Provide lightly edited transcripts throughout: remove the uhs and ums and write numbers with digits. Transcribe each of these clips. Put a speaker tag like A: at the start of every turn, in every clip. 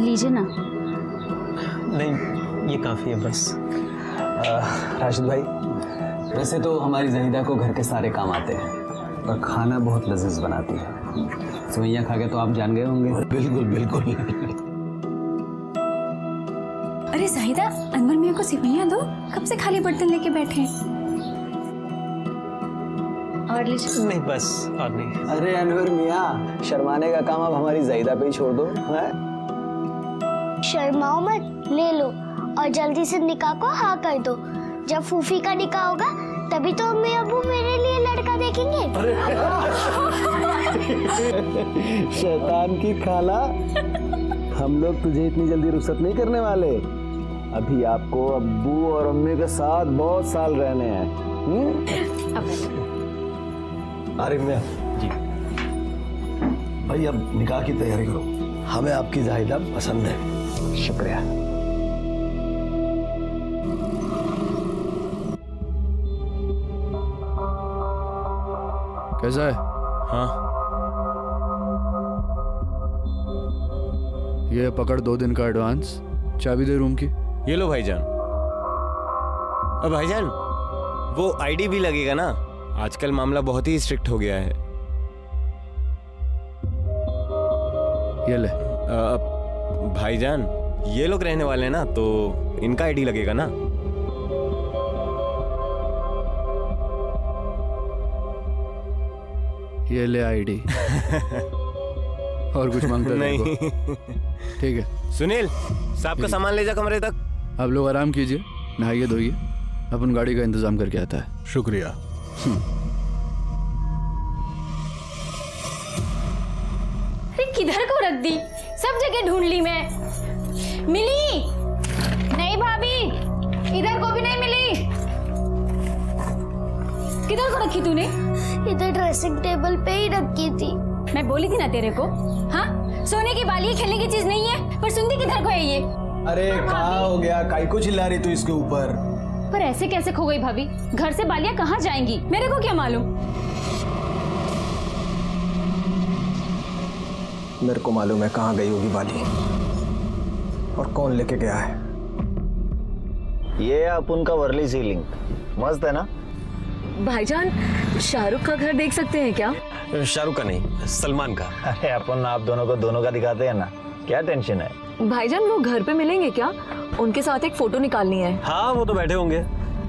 A: लीजिए ना।
B: नहीं, ये काफ़ी है बस।
C: राशिद भाई, वैसे तो हमारी जहीदा को घर के सारे काम आते हैं और खाना बहुत लजीज बनाती है। सेवइयाँ खा के तो आप जान गए होंगे।
D: बिल्कुल बिल्कुल।
A: अरे जाहिदा, अनवर मियाँ को सेवइयाँ दो, कब से खाली बर्तन लेके बैठे हैं। और लीजिए।
B: नहीं बस, और नहीं।
C: अरे अनवर मियाँ, शर्माने का काम अब हमारी जहीदा पे ही छोड़ दो। है?
E: शर्माओ मत, ले लो और जल्दी से निकाह को हाँ कर दो। जब फूफी का निकाह होगा तभी तो अम्मी अब्बू मेरे लिए लड़का देखेंगे।
C: शैतान की खाला, हम लोग तुझे इतनी जल्दी रुखसत नहीं करने वाले। अभी आपको अब्बू और अम्मी के साथ बहुत साल रहने हैं।
D: आरिफ मियां
B: जी
D: भाई, अब निकाह की तैयारी करो। हमें आपकी जाहिदा पसंद है।
C: शुक्रिया।
F: कैसा है?
B: हाँ,
F: ये पकड़ 2 दिन का एडवांस, चाबी दे रूम की।
B: ये लो भाईजान। अब भाईजान, वो आईडी भी लगेगा ना? आजकल मामला बहुत ही स्ट्रिक्ट हो गया है।
F: ये ले।
B: भाईजान, ये लोग रहने वाले हैं ना, तो इनका आईडी लगेगा ना?
F: ये ले आईडी। और कुछ मांगता है?
B: नहीं।
F: ठीक है।
B: सुनील, साहब का सामान ले जा कमरे तक।
F: आप लोग आराम कीजिए, नहाइए धोइए, अपन गाड़ी का इंतजाम करके आता है।
D: शुक्रिया।
A: अरे किधर को रख दी? सब जगह ढूंढ ली मैं, मिली नहीं भाभी, इधर को भी नहीं मिली। किधर को रखी तूने?
E: इधर ड्रेसिंग टेबल पे ही रखी थी।
A: मैं बोली थी ना तेरे को, हाँ? सोने की बाली खेलने की चीज नहीं है, पर सुनती किधर को है ये?
C: अरे कहाँ हो गया? काई को चिल्ला रही तू इसके ऊपर?
A: पर ऐसे कैसे खो गई भाभी? घर से बालियां कहाँ जाएंगी, मेरे को क्या मालूम?
C: मेरे को मालूम है कहाँ गई होगी बाली और कौन लेके गया है।
G: ये अपन का वर्ली सीलिंग मस्त है ना?
H: भाईजान, शाहरुख का घर देख सकते हैं क्या?
B: शाहरुख का नहीं, सलमान का।
G: अरे अपन आप दोनों को दोनों का दिखाते हैं ना, क्या टेंशन है?
H: भाईजान, वो घर पे मिलेंगे क्या? उनके साथ एक फोटो निकालनी है।
B: हाँ, वो तो बैठे होंगे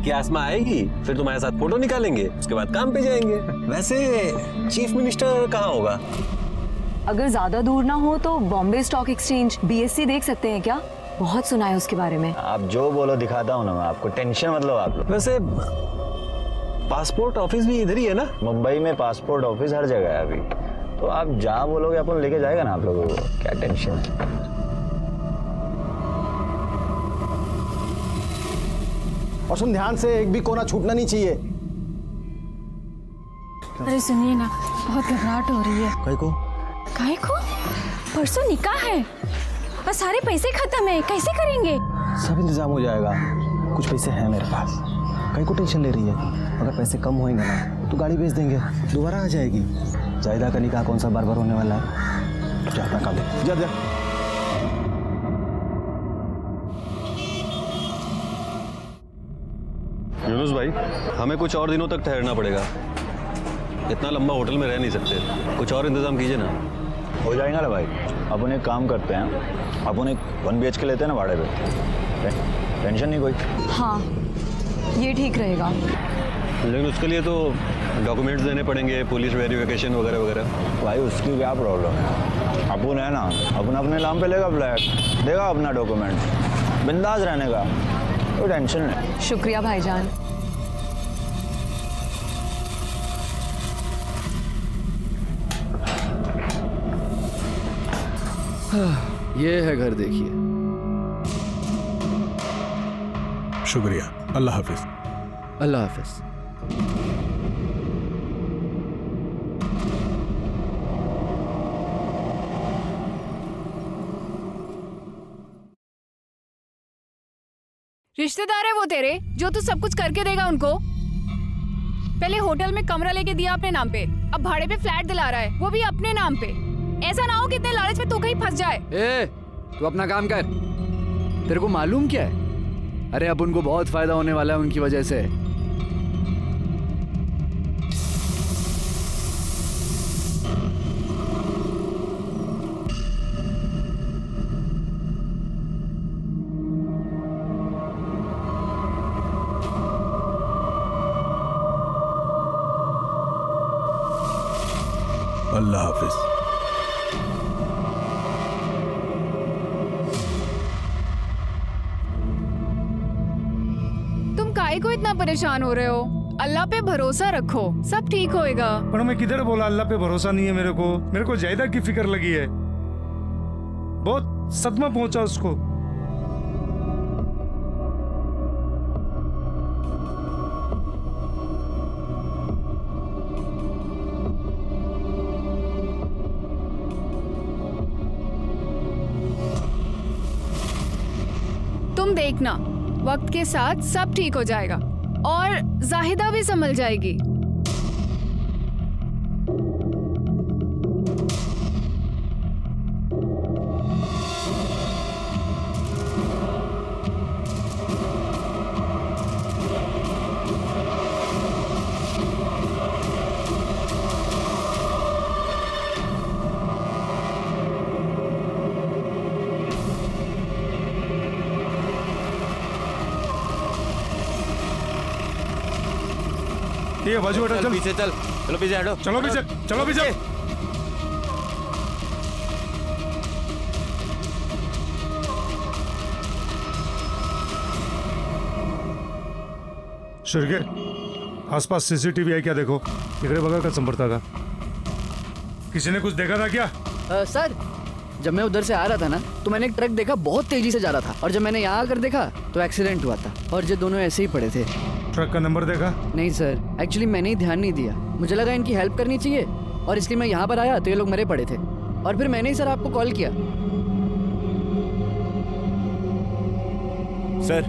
B: कि आसमा आएगी, फिर तुम्हारे साथ फोटो निकालेंगे, उसके बाद काम पे जाएंगे। वैसे चीफ मिनिस्टर कहाँ होगा?
H: अगर ज्यादा दूर ना हो तो बॉम्बे स्टॉक एक्सचेंज BSC देख सकते हैं क्या? बहुत सुना है उसके बारे में।
G: आप जो बोलो दिखाता हूँ ना मैं आपको, टेंशन मतलब आप लोग।
B: वैसे पासपोर्ट ऑफिस भी इधर ही है ना?
G: मुंबई में पासपोर्ट ऑफिस हर जगह है अभी, तो आप जहाँ बोलोगे अपन लेके जाएगा ना आप लोगों को, क्या टेंशन है?
C: और सुन ध्यान से, एक भी कोना छूटना नहीं चाहिए।
A: अरे सुनिए ना, बहुत घबराहट हो रही है। काहे को? परसों निकाह है और सारे पैसे खत्म है, कैसे करेंगे?
C: सब इंतजाम हो जाएगा, कुछ पैसे हैं मेरे पास। कहीं को टेंशन ले रही है? अगर पैसे कम होंगे ना तो गाड़ी बेच देंगे, दोबारा आ जाएगी। जायदा का निकाह कौन सा बार बार होने वाला है? तो जाता काम दे, जा जा।
I: यूनुस भाई, हमें कुछ और दिनों तक ठहरना पड़ेगा। इतना लंबा होटल में रह नहीं सकते, कुछ और इंतजाम कीजिए ना।
G: हो जाएगा ना भाई। अपन एक काम करते हैं, अपन एक 1 BHK लेते हैं ना भाड़े पे, टेंशन नहीं कोई।
H: हाँ, ये ठीक रहेगा।
I: लेकिन उसके लिए तो डॉक्यूमेंट्स देने पड़ेंगे, पुलिस वेरिफिकेशन वगैरह वगैरह।
G: भाई उसकी क्या प्रॉब्लम है? अपन है ना, अपन अपने नाम पे लेगा फ्लैट, देगा अपना डॉक्यूमेंट, बिंदास रहने का, कोई टेंशन नहीं।
H: शुक्रिया भाईजान।
F: ये है घर, देखिए।
D: शुक्रिया, अल्लाह हाफिज।
F: अल्लाह हाफिज।
J: रिश्तेदार है वो तेरे, जो तू सब कुछ करके देगा उनको? पहले होटल में कमरा लेके दिया अपने नाम पे, अब भाड़े पे फ्लैट दिला रहा है, वो भी अपने नाम पे। ऐसा ना हो कि इतने लालच में तू कहीं फंस जाए।
F: तू अपना काम कर। तेरे को मालूम क्या है? अरे अब उनको बहुत फायदा होने वाला है उनकी वजह से।
D: अल्लाह हाफिज।
J: तुम काहे को इतना परेशान हो रहे हो? अल्लाह पे भरोसा रखो, सब ठीक होएगा।
K: पर मैं किधर बोला अल्लाह पे भरोसा नहीं है मेरे को जायदा की फिक्र लगी है। बहुत सदमा पहुंचा उसको।
J: तुम देखना, वक्त के साथ सब ठीक हो जाएगा और जाहिदा भी संभल जाएगी।
K: ये बाजू हटो, चल
B: पीछे चल, चलो पीछे हटो।
K: चलो पीछे, चलो पीछे। शिरके, आसपास सीसीटीवी है क्या? देखो इकडे बघा का संपर्ता का। किसी ने कुछ देखा था क्या?
F: सर, जब मैं उधर से आ रहा था ना तो मैंने एक ट्रक देखा, बहुत तेजी से जा रहा था, और जब मैंने यहाँ आकर देखा तो एक्सीडेंट हुआ था और ये दोनों ऐसे ही पड़े थे।
K: ट्रक का नंबर देखा?
F: नहीं सर, एक्चुअली मैंने ही ध्यान नहीं दिया। मुझे लगा इनकी हेल्प करनी चाहिए और इसलिए मैं यहाँ पर आया तो ये लोग मरे पड़े थे, और फिर मैंने ही सर आपको कॉल किया।
B: सर,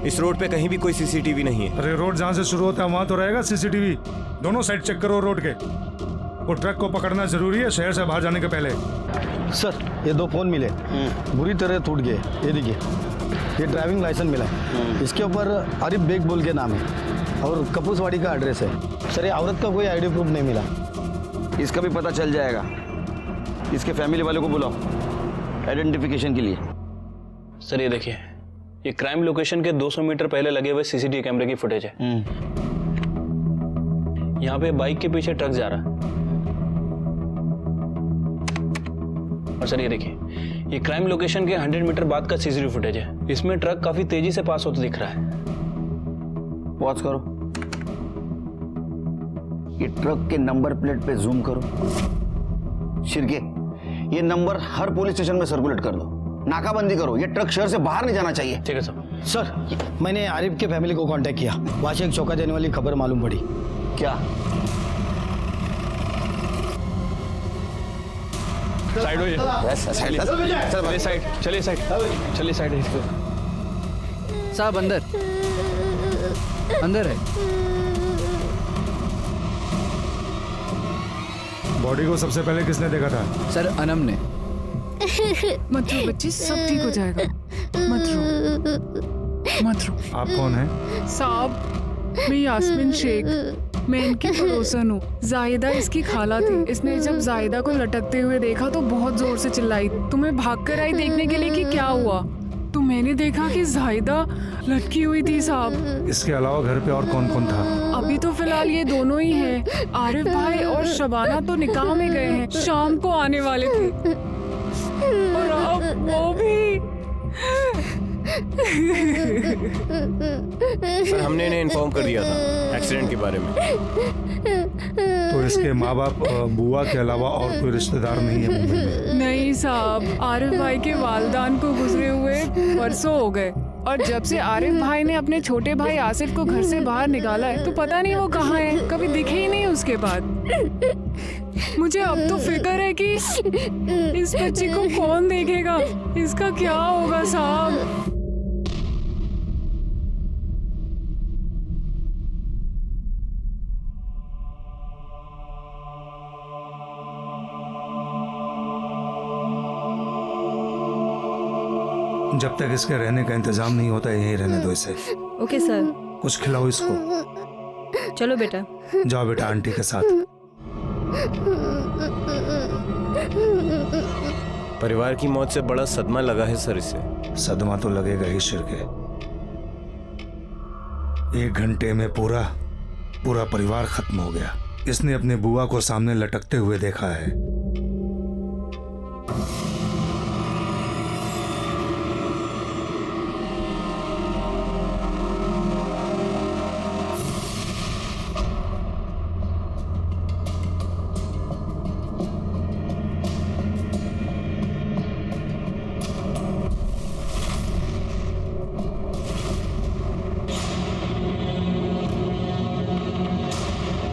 B: इस रोड पे कहीं भी कोई सीसीटीवी नहीं है।
K: अरे रोड जहाँ से शुरू होता है वहाँ तो रहेगा सीसीटीवी। दोनों साइड चेक करो रोड के। वो ट्रक को पकड़ना जरूरी है शहर से बाहर जाने के पहले।
C: सर ये 2 फोन मिले, बुरी तरह टूट गए। ये देखिए, ये ड्राइविंग लाइसेंस मिला है, इसके ऊपर आरिफ बेग बोल के नाम है और कपूसवाड़ी का एड्रेस है। सर ये औरत का कोई आईडी प्रूफ नहीं मिला।
G: इसका भी पता चल जाएगा। इसके फैमिली वालों को बुलाओ आइडेंटिफिकेशन के लिए।
L: सर ये देखिए, ये क्राइम लोकेशन के 200 मीटर पहले लगे हुए सीसीटीवी कैमरे की फुटेज है। यहाँ पे बाइक के पीछे ट्रक जा रहा है। और सर ये देखिए, ये क्राइम लोकेशन के 100 मीटर बाद का सीसीटीवी फुटेज है। इसमें ट्रक काफी तेजी से पास होता दिख रहा है।
G: पॉज करो, ये ट्रक के नंबर प्लेट पे जूम करो। शिरके, ये नंबर हर पुलिस स्टेशन में सर्कुलेट कर दो। नाकाबंदी करो, ये ट्रक शहर से बाहर नहीं जाना चाहिए।
L: ठीक है सर।
C: सर मैंने आरिफ के फैमिली को कांटेक्ट किया, वहाँ से एक चौंका देने वाली खबर मालूम पड़ी।
G: क्या?
L: साइड हो चलिए साइड, चलिए साइड, चलिए साइड।
F: साहब अंदर अंदर है।
K: बॉडी को सबसे पहले किसने देखा था?
F: सर अनम ने।
J: मत रो बच्ची, सब ठीक हो जाएगा। मत रो, मत रो।
K: आप कौन हैं?
J: साहब, मैं यास्मीन शेख, मैं इनकी पड़ोसन हूँ। जाहिदा इसकी खाला थी। इसने जब जाहिदा को लटकते हुए देखा तो बहुत जोर से चिल्लाई। तो मैं भागकर आई देखने के लिए कि क्या हुआ, तो मैंने देखा कि जाहिदा लटकी हुई थी साहब।
K: इसके अलावा घर पे और कौन कौन था?
J: अभी तो फिलहाल ये दोनों ही हैं। आरिफ भाई और शबाना तो निकाह में गए हैं, शाम को आने वाले थे। और अब वो भी।
B: सर हमने इन्हें इन्फॉर्म कर दिया था एक्सीडेंट के बारे में।
K: तो इसके माँ बाप बुआ के अलावा और कोई रिश्तेदार नहीं है मुंबई में?
J: नहीं साहब, आरिफ भाई के वालिदान को गुजरे हुए परसों हो गए, और जब से आरिफ भाई ने अपने छोटे भाई आसिफ को घर से बाहर निकाला है तो पता नहीं वो कहाँ है, कभी दिखे ही नहीं उसके बाद। मुझे अब तो फिक्र है कि इस बच्ची को कौन देखेगा, इसका क्या होगा साहब।
K: जब तक इसके रहने का इंतजाम नहीं होता यहीं रहने दो इसे।
H: Okay sir.
K: कुछ खिलाओ इसको।
H: चलो बेटा।
K: जाओ बेटा आंटी के साथ।
I: परिवार की मौत से बड़ा सदमा लगा है सर इसे।
K: सदमा तो लगेगा ही शिर्के। 1 घंटे में पूरा परिवार खत्म हो गया। इसने अपने बुआ को सामने लटकते हुए देखा है।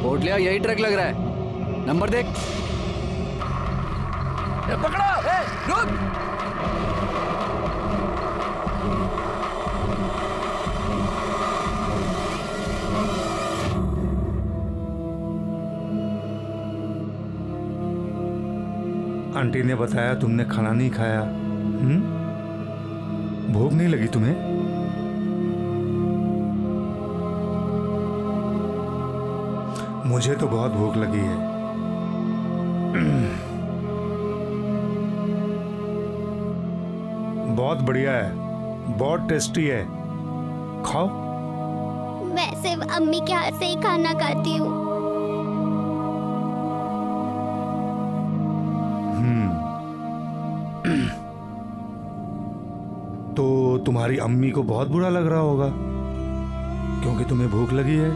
F: कोटलिया यही ट्रक लग रहा है, नंबर देख। ए, पकड़ो, ए, रुक।
K: आंटी ने बताया तुमने खाना नहीं खाया। भूख नहीं लगी तुम्हें? मुझे तो बहुत भूख लगी है। बहुत बढ़िया है, बहुत टेस्टी है, खाओ।
E: मैं सिर्फ अम्मी के हाथ से ही खाना खाती हूँ।
K: तो तुम्हारी अम्मी को बहुत बुरा लग रहा होगा क्योंकि तुम्हें भूख लगी है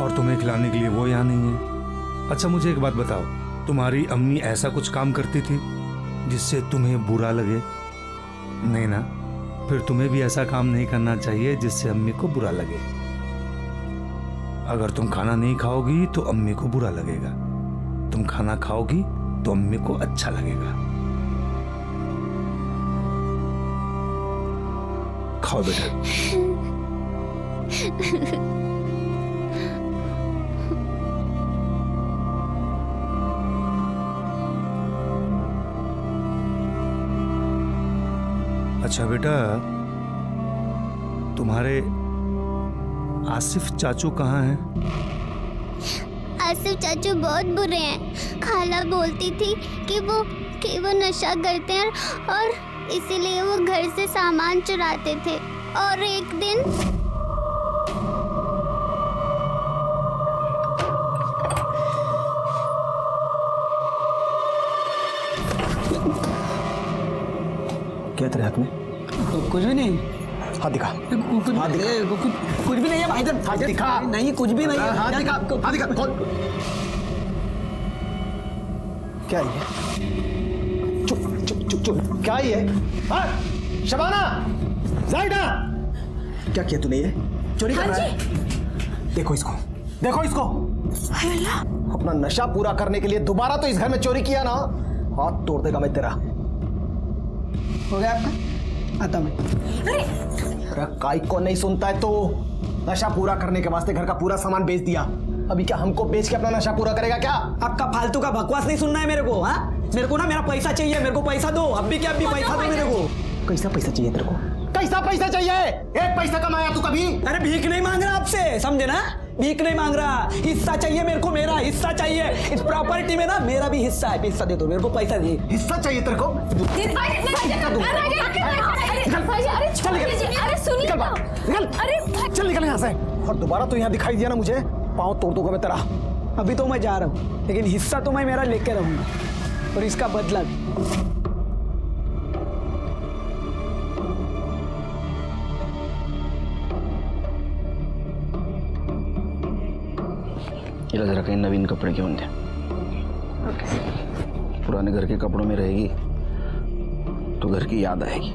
K: और तुम्हें खिलाने के लिए वो यहाँ नहीं है। अच्छा मुझे एक बात बताओ, तुम्हारी अम्मी ऐसा कुछ काम करती थी जिससे तुम्हें बुरा लगे? नहीं ना? फिर तुम्हें भी ऐसा काम नहीं करना चाहिए जिससे अम्मी को बुरा लगे। अगर तुम खाना नहीं खाओगी तो अम्मी को बुरा लगेगा, तुम खाना खाओगी तो अम्मी को अच्छा लगेगा। खाओ बेटा। अच्छा बेटा, तुम्हारे आसिफ चाचू कहाँ हैं?
E: आसिफ चाचू बहुत बुरे हैं। खाला बोलती थी कि वो नशा करते हैं और इसीलिए वो घर से सामान चुराते थे। और एक दिन
C: क्या तेरे हाथ में?
M: कुछ भी नहीं।
C: हाथ दिखा।
M: कुछ भी नहीं है भाई। हाथ दिखा। नहीं कुछ भी नहीं है। हाथ दिखा। हाथ दिखा।
C: क्या ये? चुप चुप चुप चुप। क्या ये? हाँ? शबाना, जायदा, क्या किया तूने? ये चोरी कर रहा है? देखो इसको, देखो इसको। अपना नशा पूरा करने के लिए दोबारा तो इस घर में चोरी किया ना, हाथ तोड़ देगा मैं तेरा।
M: हो गया आपका? आता मैं।
C: अरे काई को नहीं सुनता है तो? नशा पूरा करने के वास्ते घर का पूरा सामान बेच दिया, अभी क्या हमको बेच के अपना नशा पूरा करेगा क्या?
M: आपका फालतू का बकवास नहीं सुनना है मेरे को। हाँ, मेरे को ना मेरा पैसा चाहिए। मेरे को पैसा दो, अब भी क्या, अब भी पैसा दो मेरे को।
C: कैसा पैसा चाहिए तेरे को? कैसा पैसा चाहिए? एक पैसा कमाया तू कभी?
M: अरे भीख नहीं मांग रहा आपसे, समझे ना? भीख नहीं मांग रहा, हिस्सा चाहिए मेरे को। मेरा हिस्सा चाहिए इस प्रॉपर्टी में ना, मेरा भी हिस्सा है। हिस्सा दे दो मेरे को, पैसा दे।
C: हिस्सा चाहिए तेरे को? चल निकल यहाँ से। और दोबारा तो यहाँ दिखाई दिया ना मुझे, पाँव तोड़ दूंगा मैं तेरा।
M: अभी तो मैं जा रहा हूँ, लेकिन हिस्सा तो मैं मेरा लेके रहूंगा और इसका बदला भी।
G: इला जरा कहीं नवीन कपड़े क्यों दे? पुराने घर के कपड़ों में रहेगी तो घर की याद आएगी।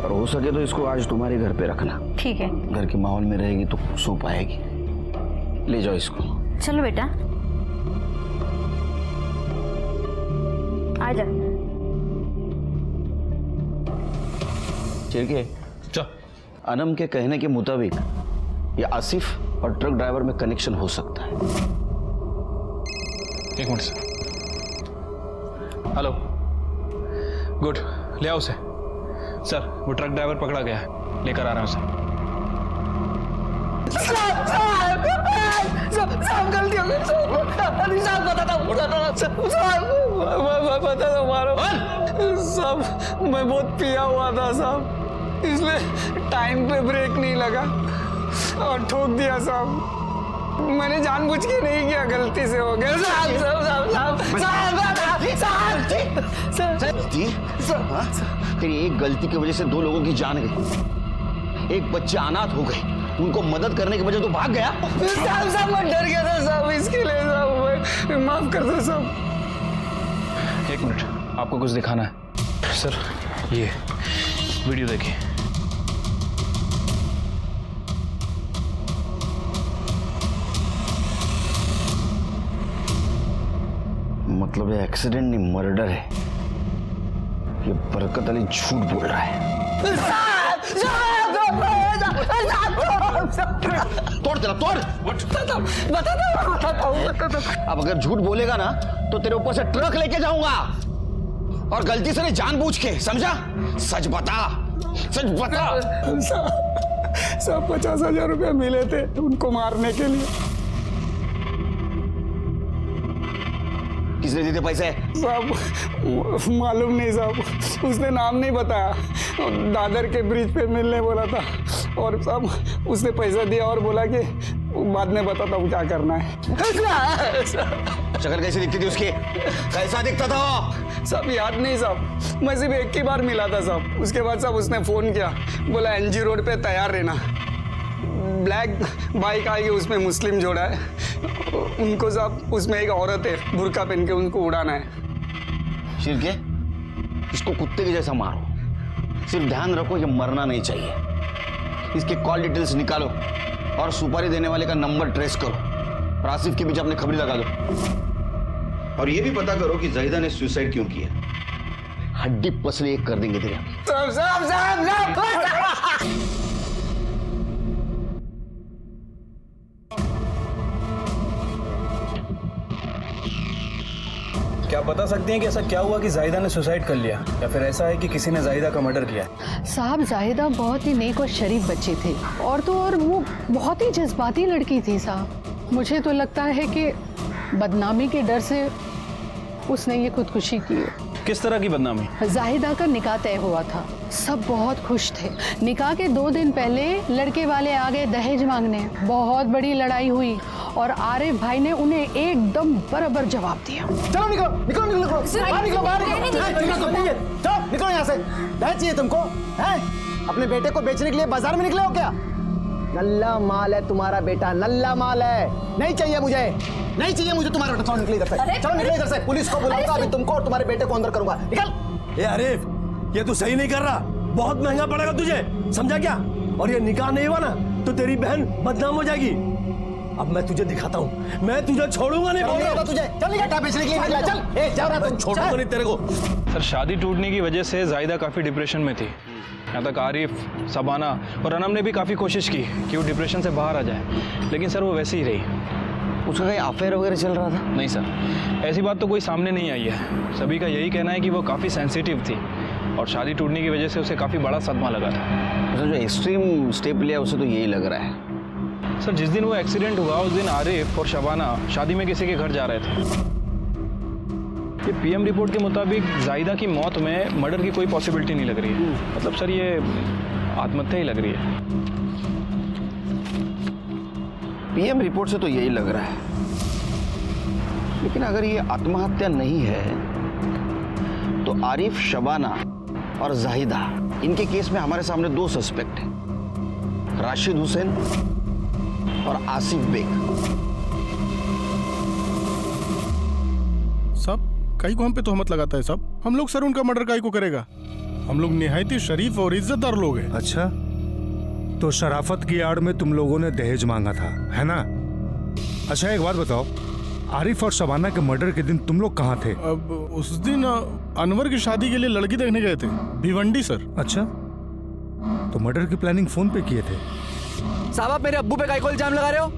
G: और हो सके तो इसको आज तुम्हारे घर पे रखना।
A: ठीक है।
G: घर के माहौल में रहेगी तो सो पाएगी। ले जाओ इसको।
A: चलो बेटा, आजा।
G: ठीक है। अनम के कहने के मुताबिक ये आसिफ और ट्रक ड्राइवर में कनेक्शन हो सकता है।
L: एक मिनट सर। हेलो, गुड, ले आओ उसे। सर, वो ट्रक ड्राइवर पकड़ा गया है, लेकर आ रहा हूं उसे।
M: साहब गलती हो गई साहब, बताता हूँ साहब, मैं बहुत पिया हुआ था साहब, इसलिए टाइम पे ब्रेक नहीं लगा और ठोक दिया साहब। मैंने जानबूझ के नहीं किया, गलती से हो गया साहब।
G: तेरी एक गलती की वजह से 2 लोगों की जान गई, एक बच्चे अनाथ हो गए, उनको मदद करने की वजह तो भाग गया।
M: साहब मैं डर गया था साहब, इसके लिए साहब माफ कर दो साहब।
L: 1 मिनट, आपको कुछ दिखाना है। सर, ये वीडियो देखिए।
G: मतलब ये एक्सीडेंट नहीं, मर्डर है। ये बरकत अली झूठ बोल रहा है। तोड़ तेरा, तोड़। अब अगर झूठ बोलेगा ना तो तेरे ऊपर से ट्रक लेके जाऊंगा, और गलती से नहीं, जानबूझ के, समझा? सच बता, सच बता।
M: साहब 50,000 रुपया मिले थे उनको मारने के लिए।
G: किसने दिए थे पैसे?
M: साहब मालूम नहीं साहब, उसने नाम नहीं बताया, दादर के ब्रिज पे मिलने बोला था, और साहब उसने पैसा दिया और बोला कि बाद में बताता हूँ क्या करना है।
G: शक्ल कैसी दिखती थी उसकी? कैसा दिखता था वो?
M: साहब याद नहीं साहब, मैं सिर्फ एक ही बार मिला था साहब। उसके बाद साहब उसने फोन किया, बोला NG रोड पे तैयार रहना, ब्लैक बाइक आएगी, उसमें मुस्लिम जोड़ा है, उनको साहब उसमें एक औरत है बुर्का पहन के, उनको उड़ाना है।
G: शिरके, इसको कुत्ते के जैसा मारो, सिर्फ ध्यान रखो ये मरना नहीं चाहिए। इसके कॉल डिटेल्स निकालो और सुपारी देने वाले का नंबर ट्रेस करो, और आसिफ के बीच अपने खबरी लगा दो, और ये भी पता करो कि जाहिदा ने सुसाइड क्यों किया। हड्डी पसली एक कर देंगे तेरे।
N: क्या बता सकते हैं कि ऐसा क्या हुआ कि जाहिदा ने सुसाइड कर लिया, या फिर ऐसा है कि किसी ने जाहिदा का मर्डर किया?
O: साहब जाहिदा बहुत ही नेक और शरीफ बच्ची थी, और तो और वो बहुत ही जज्बाती लड़की थी साहब। मुझे तो लगता है कि बदनामी के डर से उसने ये खुदकुशी की है।
L: किस तरह की बदनामी?
O: जाहिदा का निकाह तय हुआ था, सब बहुत खुश थे। निकाह के 2 दिन पहले लड़के वाले आ गए दहेज मांगने, बहुत बड़ी लड़ाई हुई, और आरिफ भाई ने उन्हें एकदम बराबर जवाब दिया।
C: चलो निकलो निकलो निकलो बाहर निकलो, बाहर निकलो, निकलो यहाँ से। दहेज चाहिए तुमको? हैं? अपने बेटे को बेचने के लिए बाजार में निकले हो क्या? नल्ला माल है तुम्हारा बेटा, नल्ला माल है, नहीं चाहिए मुझे, नहीं चाहिए मुझे तुम्हारा बेटा। चलो निकलो इधर से, चलो निकलो इधर से, पुलिस को बुलाऊंगा अभी तुमको और तुम्हारे बेटे को अंदर करूंगा। निकल।
D: ए आरिफ, ये तू सही नहीं कर रहा, बहुत महंगा पड़ेगा तुझे, समझा क्या? और ये निकाह नहीं हुआ ना तो तेरी बहन बदनाम हो जाएगी। अब मैं तुझे दिखाता हूँ, मैं तुझे छोड़ूंगा नहीं, बोल रहा हूँ तुझे। चल बेटा बेचने के लिए निकला, चल। ए जा रहा, तुम छोड़ूंगा नहीं तेरे को।
L: सर, शादी टूटने की वजह से जाहिदा काफ़ी डिप्रेशन में थी। यहाँ तक आरिफ, सबाना और अनम ने भी काफ़ी कोशिश की कि वो डिप्रेशन से बाहर आ जाए, लेकिन सर वो वैसे ही रही।
G: उसका कहीं अफेयर वगैरह चल रहा था?
L: नहीं सर, ऐसी बात तो कोई सामने नहीं आई है। सभी का यही कहना है कि वो काफ़ी सेंसिटिव थी, और शादी टूटने की वजह से उसे काफ़ी बड़ा सदमा लगा था।
G: जो एक्सट्रीम स्टेप लिया उसे तो यही लग रहा है।
L: सर, जिस दिन वो एक्सीडेंट हुआ उस दिन आरिफ और शबाना शादी में किसी के घर जा रहे थे। ये PM रिपोर्ट के मुताबिक जाहिदा की मौत में मर्डर की कोई पॉसिबिलिटी नहीं लग रही है। मतलब सर ये आत्महत्या ही लग रही है।
G: PM रिपोर्ट से तो यही लग रहा है, लेकिन अगर ये आत्महत्या नहीं है तो आरिफ, शबाना और जाहिदा, इनके केस में हमारे सामने 2 सस्पेक्ट हैं, राशिद हुसैन और आसिफ बेग।
P: सब कई को हम पे तोहमत लगाता है सब। हम लोग सर उनका मर्डर काई को करेगा? हम लोग निहायती शरीफ और इज्जतदार लोग हैं।
K: अच्छा, तो शराफत की आड़ में तुम लोगों ने दहेज मांगा था, है ना? अच्छा एक बात बताओ, आरिफ और शबाना के मर्डर के दिन तुम लोग कहाँ थे?
P: अब उस दिन अनवर की शादी के लिए लड़की देखने गए थे, भिवंडी सर।
K: अच्छा, तो मर्डर की प्लानिंग फोन पे किए थे?
F: साहब आप मेरे अब्बू पे काई को इल्जाम लगा रहे हो?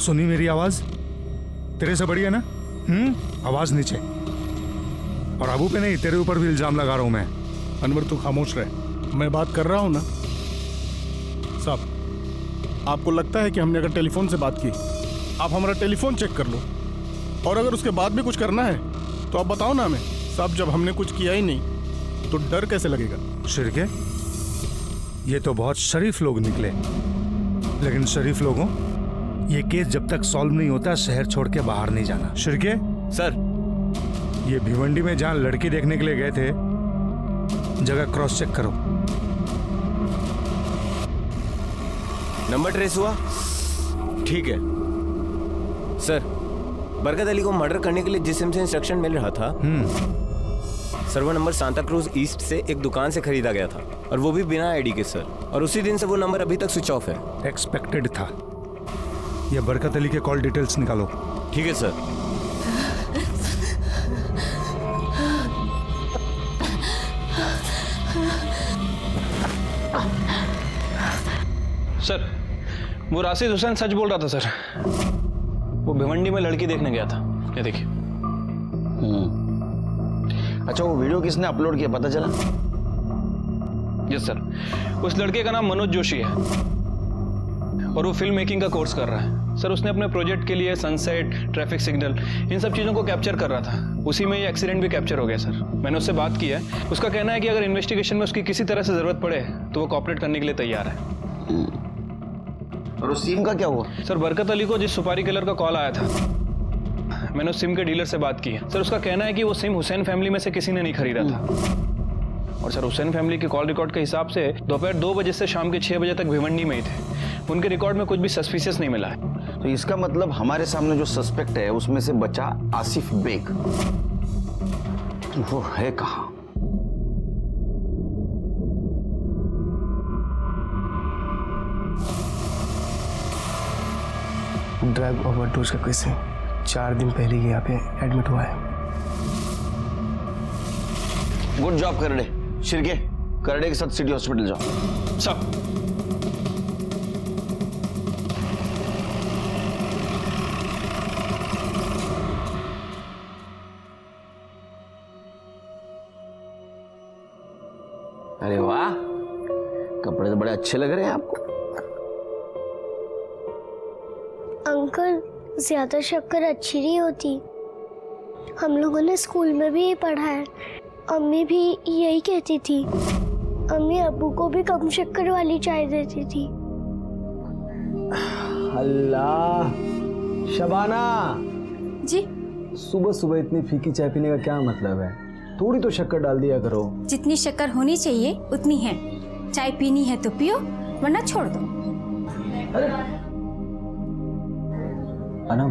K: सुनी मेरी आवाज? तेरे से बढ़िया ना? आवाज नीचे। और अबू पे नहीं, तेरे ऊपर भी इल्जाम लगा रहा हूं मैं।
P: अनवर तू खामोश रहे, मैं बात कर रहा हूँ ना। साहब, आपको लगता है कि हमने अगर टेलीफोन से बात की, आप हमारा टेलीफोन चेक कर लो, और अगर उसके बाद भी कुछ करना है तो आप बताओ ना हमें। साहब, जब हमने कुछ किया ही नहीं तो डर कैसे लगेगा?
K: शिरके, ये तो बहुत शरीफ लोग निकले, लेकिन शरीफ लोगों, ये केस जब तक सॉल्व नहीं होता शहर छोड़ के बाहर नहीं जाना। शिरके
B: सर,
K: ये भिवंडी में जहां लड़की देखने के लिए गए थे, जगह क्रॉस चेक करो।
B: नंबर ट्रेस हुआ? ठीक है सर। बरकत अली को मर्डर करने के लिए जिस सिम से इंस्ट्रक्शन मिल रहा था, सर वो नंबर सांता क्रूज ईस्ट से एक दुकान से खरीदा गया था, और वो भी बिना आईडी के सर। और उसी दिन से वो नंबर अभी तक स्विच ऑफ है।
K: एक्सपेक्टेड था। ये बरकत अली के कॉल डिटेल्स निकालो।
B: ठीक है सर।
L: सर, वो राशिद हुसैन सच बोल रहा था सर। वो भिवंडी में लड़की देखने गया था। ये देखिए।
G: अच्छा, वो वीडियो किसने अपलोड किया, पता चला?
L: यस सर, उस लड़के का नाम मनोज जोशी है और वो फिल्म मेकिंग का कोर्स कर रहा है। सर, उसने अपने प्रोजेक्ट के लिए सनसेट, ट्रैफिक सिग्नल, इन सब चीज़ों को कैप्चर कर रहा था। उसी में ये एक्सीडेंट भी कैप्चर हो गया सर। मैंने उससे बात की है। उसका कहना है कि अगर इन्वेस्टिगेशन में उसकी किसी तरह से ज़रूरत पड़े तो वो कॉपरेट करने के लिए तैयार है।
G: और उस सिम का क्या हुआ?
L: सर, बरकत अली को जिस सुपारी किलर का कॉल आया था, मैंने उस सिम के डीलर से बात की है। सर, उसका कहना है कि वो सिम हुसैन फैमिली में से किसी ने नहीं खरीदा था। और सर, हुसैन फैमिली के कॉल रिकॉर्ड के हिसाब से दोपहर 2 बजे से शाम के 6 बजे तक भिवंडी में ही थे। उनके रिकॉर्ड में कुछ भी सस्पिशियस नहीं मिला है।
G: तो इसका मतलब हमारे सामने जो सस्पेक्ट है उसमें से बचा आसिफ बेग। वो है कहाँ?
Q: ड्रग ओवरडोज का केस है। 4 दिन पहले ही यहाँ पे एडमिट हुआ है।
G: Good job Karde. शिरके, करडे के साथ सिटी हॉस्पिटल जाओ।
L: सब
G: अरे वाह, कपड़े तो बड़े अच्छे लग रहे हैं आपको।
E: अंकल, ज्यादा शक्कर अच्छी नहीं होती। हम लोगों ने स्कूल में भी ये पढ़ा है। अम्मी भी यही कहती थी। अम्मी अब्बू को भी कम शक्कर वाली चाय देती थी।
C: अल्लाह, शबाना
A: जी,
C: सुबह सुबह इतनी फीकी चाय पीने का क्या मतलब है? थोड़ी तो शक्कर डाल दिया करो।
A: जितनी शक्कर होनी चाहिए उतनी है। चाय पीनी है तो पियो, वरना छोड़ दो।
C: अरे अनम,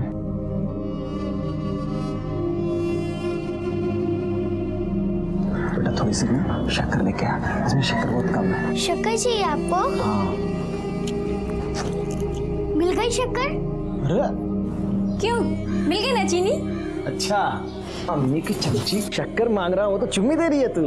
C: बेटा थोड़ी सी शक्कर लेके आ, इसमें शक्कर बहुत कम है।
E: शक्कर चाहिए आपको?
C: हाँ।
E: मिल गई शक्कर?
C: अरे
A: क्यों, मिल गई ना चीनी?
C: अच्छा, अम्मी की चमची शक्कर मांग रहा हो तो चुम्मी दे रही है तू।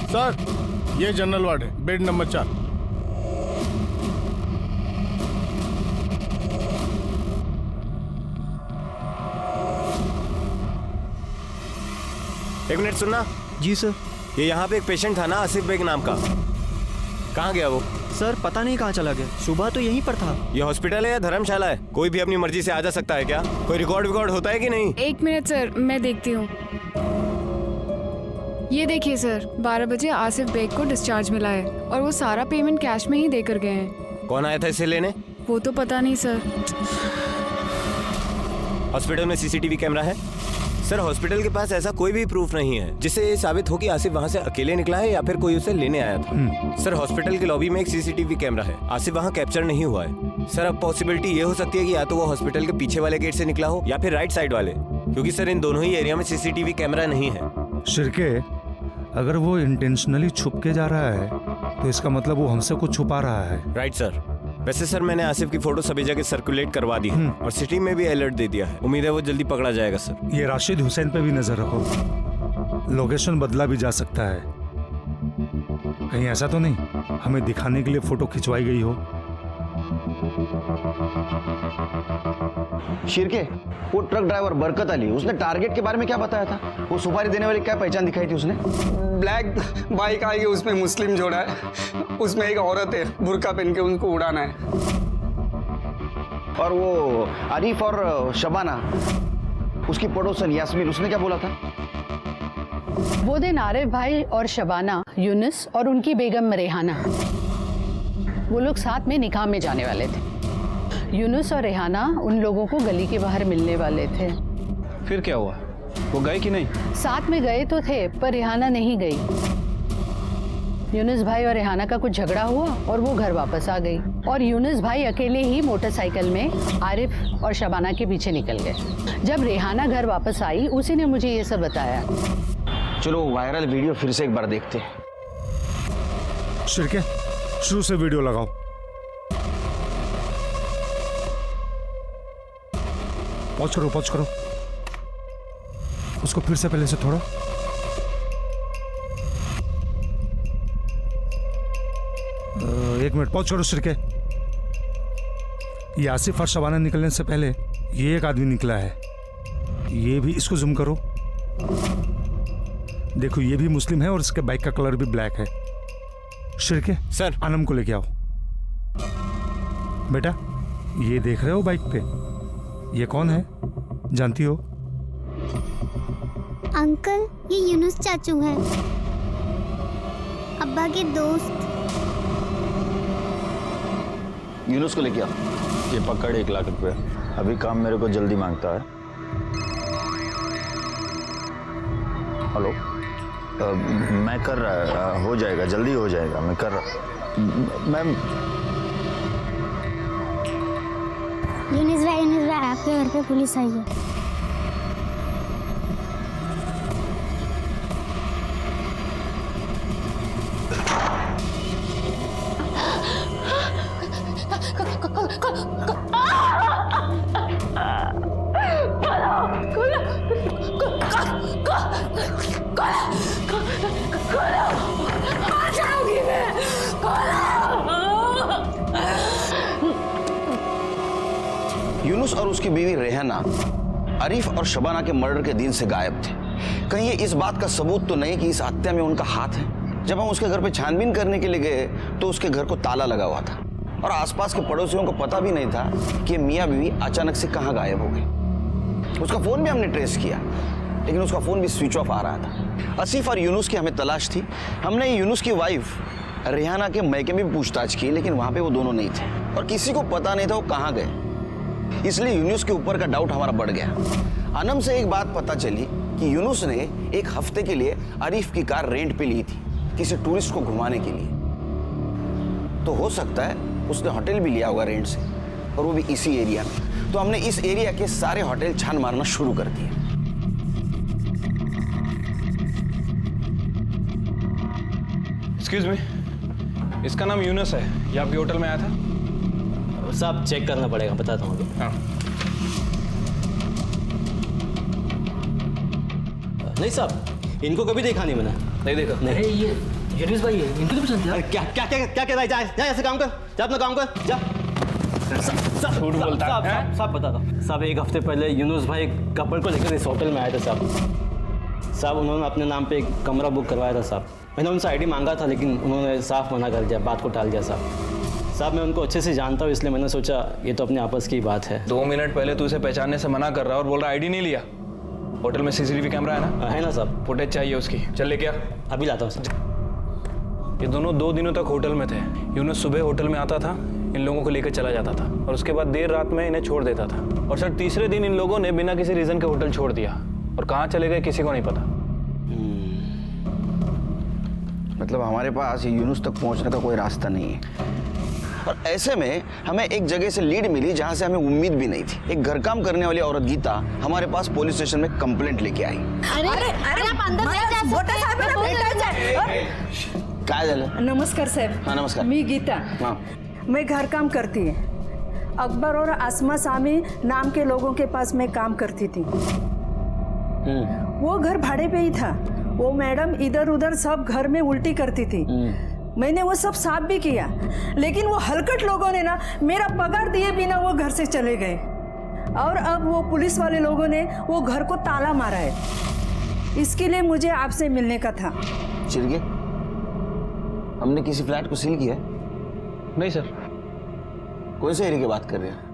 P: सर, ये जनरल वार्ड है, बेड नंबर 4।
B: एक मिनट सुनना।
C: जी सर।
B: ये यहाँ पे एक पेशेंट था ना, आसिफ बेग नाम का। कहाँ गया वो?
C: सर, पता नहीं कहाँ चला गया। सुबह तो यहीं पर था।
B: ये हॉस्पिटल है या धर्मशाला है? कोई भी अपनी मर्जी से आ जा सकता है क्या? कोई रिकॉर्ड होता है कि नहीं?
J: 1 मिनट सर, मैं देखती हूँ। ये देखिए सर, 12 बजे आसिफ बेग को डिस्चार्ज मिला है और वो सारा पेमेंट कैश में ही देकर गए हैं।
B: कौन आया था इसे लेने?
J: वो तो पता नहीं सर।
B: हॉस्पिटल में सीसीटीवी कैमरा है? सर, हॉस्पिटल के पास ऐसा कोई भी प्रूफ नहीं है जिससे ये साबित हो कि आसिफ वहाँ से अकेले निकला है या फिर कोई उसे लेने आया था। सर, हॉस्पिटल के लॉबी में एक सीसीटीवी कैमरा है। आसिफ वहाँ कैप्चर नहीं हुआ है। सर, अब पॉसिबिलिटी ये हो सकती है कि या तो वो हॉस्पिटल के पीछे वाले गेट से निकला हो या फिर राइट साइड वाले, क्योंकि सर इन दोनों ही एरिया में सीसीटीवी कैमरा नहीं है।
K: शिरके, अगर वो इंटेंशनली छुप के जा रहा है तो इसका मतलब वो हमसे कुछ छुपा रहा है।
B: Right sir. वैसे सर मैंने आसिफ की फोटो सभी जगह सर्कुलेट करवा दी है और सिटी में भी अलर्ट दे दिया है। उम्मीद है वो जल्दी पकड़ा जाएगा सर।
K: ये राशिद हुसैन पे भी नजर रखो, लोकेशन बदला भी जा सकता है। कहीं ऐसा तो नहीं हमें दिखाने के लिए फोटो खिंचवाई गई हो।
G: शिरके, वो ट्रक ड्राइवर बरकत अली, उसने टारगेट के बारे में क्या बताया था? वो सुपारी देने वाली क्या पहचान दिखाई थी उसने?
M: ब्लैक बाइक आएगी, उसमें मुस्लिम जोड़ा है, उसमें एक औरत है, बुर्का पहन के उनको उड़ाना है।
G: और वो आरिफ और शबाना, उसकी पड़ोसन यास्मीन, उसने क्या बोला था?
O: वो दिन आरिफ भाई और शबाना, यूनुस और उनकी बेगम रेहाना, वो लोग साथ में निकाह में जाने वाले थे। यूनुस और रेहाना उन लोगों को गली के बाहर मिलने वाले थे।
L: फिर क्या हुआ? वो गए कि नहीं?
O: साथ में गए तो थे पर रेहाना नहीं गई। यूनुस भाई और रेहाना का कुछ झगड़ा हुआ और वो घर वापस आ गई और यूनुस भाई अकेले ही मोटरसाइकिल में आरिफ और शबाना के पीछे निकल गए। जब रेहाना घर वापस आई उसी ने मुझे ये सब बताया।
G: चलो वायरल वीडियो फिर से एक बार देखते हैं।
K: शिरके, शुरू से वीडियो लगाओ। पॉज करो। उसको फिर से पहले से थोड़ा। एक मिनट पॉज करो शिरके। ये आसिफ और शबाना निकलने से पहले ये एक आदमी निकला है, ये भी, इसको जूम करो। देखो ये भी मुस्लिम है और इसके बाइक का कलर भी ब्लैक है। शिरके
B: सर,
K: आनम को लेके आओ। बेटा ये देख रहे हो बाइक पे, ये कौन है जानती हो?
E: अंकल, ये यूनुस चाचू हैं, अब्बा के दोस्त।
G: यूनुस को लेके आओ।
R: ये पकड़ 1 लाख रुपए, अभी काम मेरे को जल्दी मांगता है। हेलो, मैं कर रहा, हो जाएगा, जल्दी हो जाएगा, मैं कर रहा। मैम,
E: यूनुस भाई आपके घर पे पुलिस आई है।
G: यूनुस और उसकी बीवी रेहाना आरिफ और शबाना के मर्डर के दिन से गायब थे। कहीं ये इस बात का सबूत तो नहीं कि इस हत्या में उनका हाथ है? जब हम उसके घर पे छानबीन करने के लिए गए तो उसके घर को ताला लगा हुआ था और आसपास के पड़ोसियों को पता भी नहीं था कि मियाँ बीवी अचानक से कहाँ गायब हो गई। उसका फोन भी हमने ट्रेस किया लेकिन उसका फोन भी स्विच ऑफ आ रहा था। आसिफ और यूनुस की हमें तलाश थी। हमने यूनुस की वाइफ रेहाना के मैके में भी पूछताछ की लेकिन वहां पे वो दोनों नहीं थे और किसी को पता नहीं था वो कहाँ गए। इसलिए यूनुस के ऊपर का डाउट हमारा बढ़ गया। अनम से एक बात पता चली कि यूनुस ने 1 हफ्ते के लिए आरिफ की कार रेंट पे ली थी किसी टूरिस्ट को घुमाने के लिए। तो हो सकता है उसने होटल भी लिया होगा रेंट से और वो भी इसी एरिया में। तो हमने इस एरिया के सारे होटल छान मारना शुरू कर दिए।
L: एक्सक्यूज मी, इसका नाम यूनुस है, ये आपके होटल में आया था?
S: साहब चेक करना पड़ेगा, बताता हूँ अभी।
L: हाँ।
S: नहीं साहब, इनको कभी देखा नहीं मैंने।
L: नहीं देखा?
S: नहीं। ये यूनुस भाई है, इनको तो पसंद है। क्या क्या क्या क्या कह रहा है? जा ऐसे काम कर, जा अपना काम कर, जा।
L: झूठ बोलता है।
S: साहब बता दो साहब, 1 हफ्ते पहले यूनुस भाई कपल को लेकर इस होटल में आए थे साहब। उन्होंने अपने नाम पे एक कमरा बुक करवाया था साहब। मैंने उनसे आईडी मांगा था लेकिन उन्होंने साफ मना कर दिया, बात को टाल दिया साहब। मैं उनको अच्छे से जानता हूँ इसलिए मैंने सोचा ये तो अपने आपस की बात है।
L: 2 मिनट पहले तू इसे पहचानने से मना कर रहा है और बोल रहा आईडी नहीं लिया। होटल में सीसीटीवी कैमरा है ना?
S: है ना साहब।
L: फुटेज चाहिए उसकी, चल लेके आ।
S: अभी लाता हूँ सर।
L: ये दोनों 2 दिनों तक होटल में थे। यूनुस सुबह होटल में आता था, इन लोगों को लेकर चला जाता था और उसके बाद देर रात में इन्हें छोड़ देता था। और सर तीसरे दिन इन लोगों ने बिना किसी रीजन के होटल छोड़ दिया और कहाँ चले गए किसी को नहीं पता।
G: मतलब हमारे पास यूनुस तक पहुंचने का कोई रास्ता नहीं है और ऐसे में हमें एक जगह से लीड मिली जहां से हमें उम्मीद भी नहीं थी। एक घर काम करने वाली औरत गीता हमारे पास पुलिस स्टेशन में कंप्लेंट लेके आई।
E: अरे आप अंदर
G: काय झालं?
T: नमस्कार साहेब.
G: हाँ नमस्कार.
T: मी गीता.
G: हाँ.
T: मैं घर काम करती है। अकबर और आसमा सामी नाम के लोगों के पास मैं काम करती थी। वो घर भाड़े पे ही था। वो मैडम इधर उधर सब घर में उल्टी करती थी। मैंने वो सब साफ भी किया, लेकिन वो हलकट लोगों ने ना मेरा पगार दिए बिना वो घर से चले गए। और अब वो पुलिस वाले लोगों ने वो घर को ताला मारा है। इसके लिए मुझे आपसे मिलने का था।
G: चिरगे, हमने किसी फ्लैट को सील किया है?
L: नहीं सर।
G: कौन से एरिया की बात कर रहे हैं?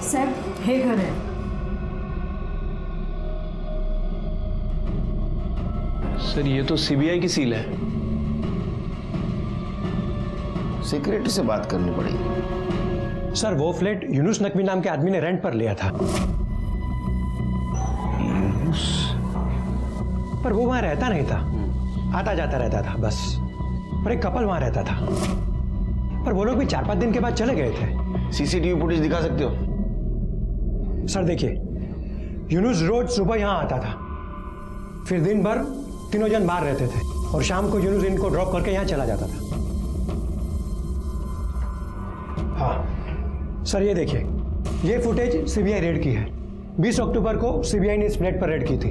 T: सर, हे घर है।
L: सर ये तो सीबीआई की सील है।
G: सेक्रेटरी से बात करनी पड़ेगी।
D: सर वो फ्लैट यूनुस नकवी नाम के आदमी ने रेंट पर लिया था। पर वो वहां रहता नहीं था, आता जाता रहता था बस। और एक कपल वहां रहता था, पर वो लोग भी 4-5 दिन के बाद चले गए थे।
G: सीसीटीवी फुटेज दिखा सकते हो?
D: सर देखिए, यूनुस रोज सुबह यहां आता था, फिर दिन भर तीनों जन बाहर रहते थे और शाम को यूनुस इनको ड्रॉप करके यहां चला जाता था। हाँ सर, ये देखिए, ये फुटेज सीबीआई रेड की है। 20 अक्टूबर को सीबीआई ने इस फ्लैट पर रेड की थी।